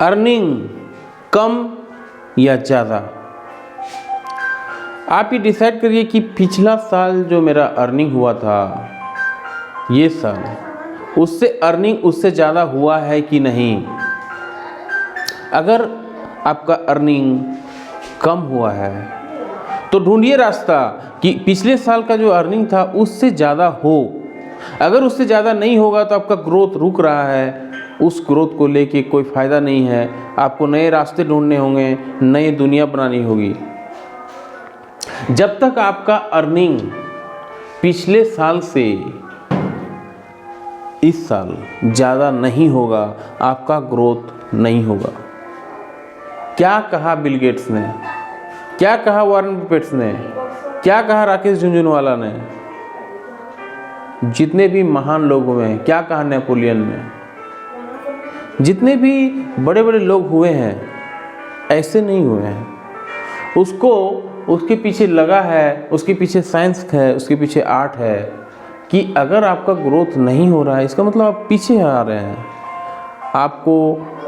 Earning कम या ज़्यादा। आप ये डिसाइड करिए कि पिछला साल जो मेरा अर्निंग हुआ था, ये साल उससे अर्निंग उससे ज़्यादा हुआ है कि नहीं। अगर आपका अर्निंग कम हुआ है तो ढूंढिए रास्ता कि पिछले साल का जो अर्निंग था उससे ज़्यादा हो। अगर उससे ज़्यादा नहीं होगा तो आपका ग्रोथ रुक रहा है, उस ग्रोथ को लेके कोई फ़ायदा नहीं है। आपको नए रास्ते ढूंढने होंगे, नई दुनिया बनानी होगी। जब तक आपका अर्निंग पिछले साल से इस साल ज़्यादा नहीं होगा, आपका ग्रोथ नहीं होगा। क्या कहा बिल गेट्स ने, क्या कहा वॉरेन बफेट ने, क्या कहा राकेश झुनझुनवाला ने, जितने भी महान लोग हुए हैं, क्या कहा नेपोलियन ने, जितने भी बड़े बड़े लोग हुए हैं ऐसे नहीं हुए हैं। उसको उसके पीछे लगा है, उसके पीछे साइंस है, उसके पीछे आर्ट है कि अगर आपका ग्रोथ नहीं हो रहा है इसका मतलब आप पीछे आ रहे हैं। आपको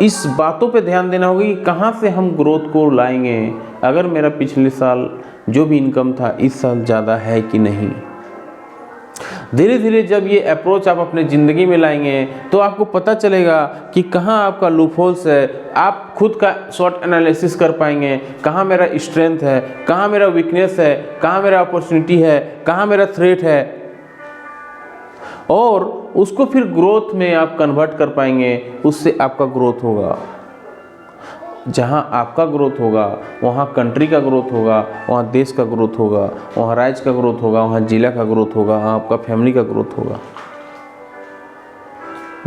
इस बातों पे ध्यान देना होगा कि कहाँ से हम ग्रोथ को लाएंगे। अगर मेरा पिछले साल जो भी इनकम था इस साल ज़्यादा है कि नहीं। धीरे धीरे जब ये अप्रोच आप अपने ज़िंदगी में लाएंगे तो आपको पता चलेगा कि कहाँ आपका लूप होल्स है। आप खुद का शॉर्ट एनालिसिस कर पाएंगे, कहाँ मेरा स्ट्रेंथ है, कहाँ मेरा वीकनेस है, कहाँ मेरा अपॉर्चुनिटी है, कहाँ मेरा थ्रेट है, और उसको फिर ग्रोथ में आप कन्वर्ट कर पाएंगे। उससे आपका ग्रोथ होगा। जहाँ आपका ग्रोथ होगा वहाँ कंट्री का ग्रोथ होगा, वहाँ देश का ग्रोथ होगा, वहाँ राज्य का ग्रोथ होगा, वहाँ जिला का ग्रोथ होगा, वहाँ आपका फैमिली का ग्रोथ होगा।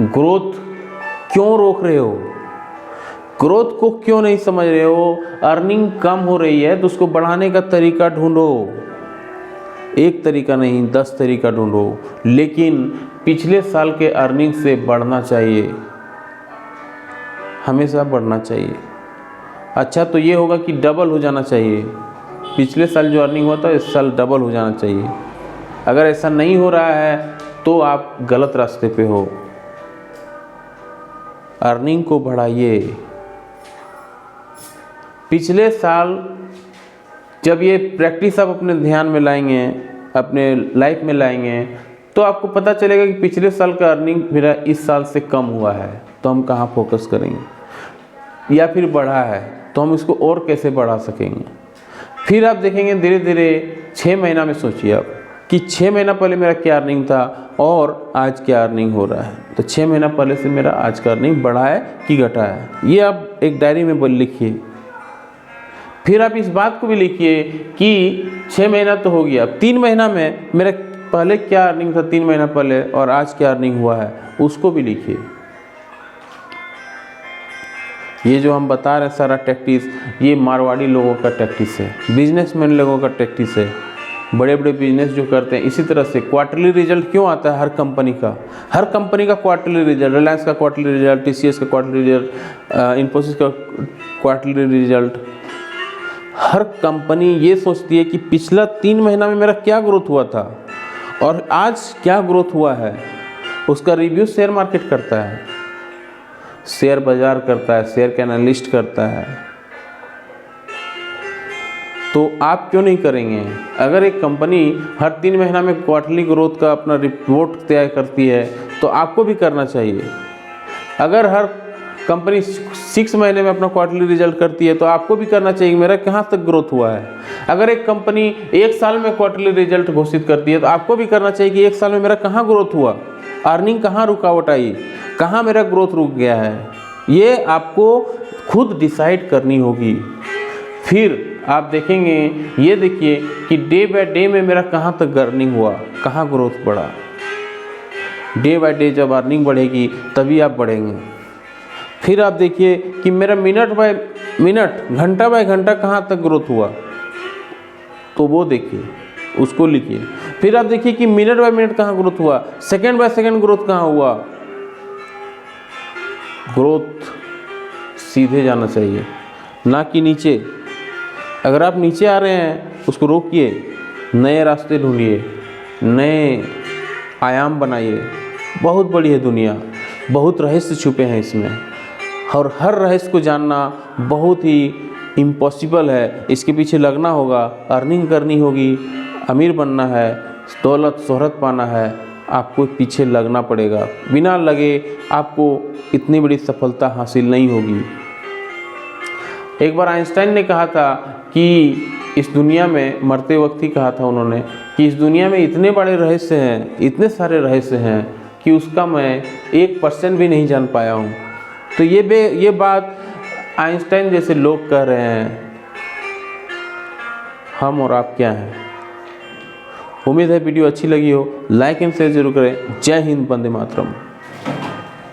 ग्रोथ क्यों रोक रहे हो? ग्रोथ को क्यों नहीं समझ रहे हो? अर्निंग कम हो रही है तो उसको बढ़ाने का तरीका ढूंढो। एक तरीका नहीं 10 तरीका ढूंढो, लेकिन पिछले साल के अर्निंग से बढ़ना चाहिए, हमेशा बढ़ना चाहिए। अच्छा तो ये होगा कि डबल हो जाना चाहिए। पिछले साल जो अर्निंग हुआ था इस साल डबल हो जाना चाहिए। अगर ऐसा नहीं हो रहा है तो आप गलत रास्ते पे हो। अर्निंग को बढ़ाइए। पिछले साल जब ये प्रैक्टिस आप अपने ध्यान में लाएंगे, अपने लाइफ में लाएंगे, तो आपको पता चलेगा कि पिछले साल का अर्निंग मेरा इस साल से कम हुआ है तो हम कहाँ फोकस करेंगे, या फिर बढ़ा है तो हम इसको और कैसे बढ़ा सकेंगे। फिर आप देखेंगे धीरे धीरे 6 महीना में सोचिए आप कि 6 महीना पहले मेरा क्या अर्निंग था और आज क्या अर्निंग हो रहा है। तो 6 महीना पहले से मेरा आज का अर्निंग बढ़ा है कि घटा है, ये आप एक डायरी में लिखिए। फिर आप इस बात को भी लिखिए कि 6 महीना तो हो गया, अब 3 महीना में मेरा पहले क्या अर्निंग था 3 महीना पहले और आज क्या अर्निंग हुआ है उसको भी लिखिए। ये जो हम बता रहे हैं सारा टैक्टिस, ये मारवाड़ी लोगों का टैक्टिस है, बिजनेसमैन लोगों का टैक्टिस है। बड़े बड़े बिजनेस जो करते हैं इसी तरह से। क्वार्टरली रिजल्ट क्यों आता है हर कंपनी का? हर कंपनी का क्वार्टरली रिजल्ट, रिलायंस का क्वार्टरली रिजल्ट, टीसीएस का क्वार्टरली रिजल्ट, इन्फोसिस का क्वार्टरली रिजल्ट। हर कंपनी ये सोचती है कि पिछला 3 महीना में मेरा क्या ग्रोथ हुआ था और आज क्या ग्रोथ हुआ है। उसका रिव्यू शेयर मार्केट करता है, शेयर बाजार करता है, शेयर के एनालिस्ट करता है। तो आप क्यों नहीं करेंगे? अगर एक कंपनी हर 3 महीना में क्वार्टरली ग्रोथ का अपना रिपोर्ट तैयार करती है तो आपको भी करना चाहिए। अगर हर कंपनी 6 महीने में अपना क्वार्टरली रिजल्ट करती है तो आपको भी करना चाहिए मेरा कहाँ तक ग्रोथ हुआ है। अगर एक कंपनी 1 साल में क्वार्टरली रिजल्ट घोषित करती है तो आपको भी करना चाहिए कि 1 साल में मेरा कहाँ ग्रोथ हुआ, अर्निंग कहाँ रुकावट आई, कहाँ मेरा ग्रोथ रुक गया है। ये आपको खुद डिसाइड करनी होगी। फिर आप देखेंगे, ये देखिए कि डे बाय डे में मेरा कहाँ तक अर्निंग हुआ, कहाँ ग्रोथ बढ़ा। डे बाय डे जब अर्निंग बढ़ेगी तभी आप बढ़ेंगे। फिर आप देखिए कि मेरा मिनट बाय मिनट, घंटा बाय घंटा कहाँ तक ग्रोथ हुआ, तो वो देखिए, उसको लिखिए। फिर आप देखिए कि मिनट बाय मिनट कहाँ ग्रोथ हुआ, सेकंड बाय सेकंड ग्रोथ कहाँ हुआ। ग्रोथ सीधे जाना चाहिए, ना कि नीचे। अगर आप नीचे आ रहे हैं उसको रोकिए, नए रास्ते ढूंढिए, नए आयाम बनाइए। बहुत बड़ी है दुनिया, बहुत रहस्य छुपे हैं इसमें। और हर रहस्य को जानना बहुत ही इम्पॉसिबल है। इसके पीछे लगना होगा, अर्निंग करनी होगी, अमीर बनना है, दौलत शोहरत पाना है, आपको पीछे लगना पड़ेगा। बिना लगे आपको इतनी बड़ी सफलता हासिल नहीं होगी। एक बार आइंस्टाइन ने कहा था कि इस दुनिया में, मरते वक्त ही कहा था उन्होंने, कि इस दुनिया में इतने बड़े रहस्य हैं, इतने सारे रहस्य हैं कि उसका मैं 1% भी नहीं जान पाया हूँ। तो ये बात आइंस्टाइन जैसे लोग कह रहे हैं, हम और आप क्या हैं। उम्मीद है वीडियो अच्छी लगी हो, लाइक एंड शेयर जरूर करें। जय हिंद, वंदे मातरम।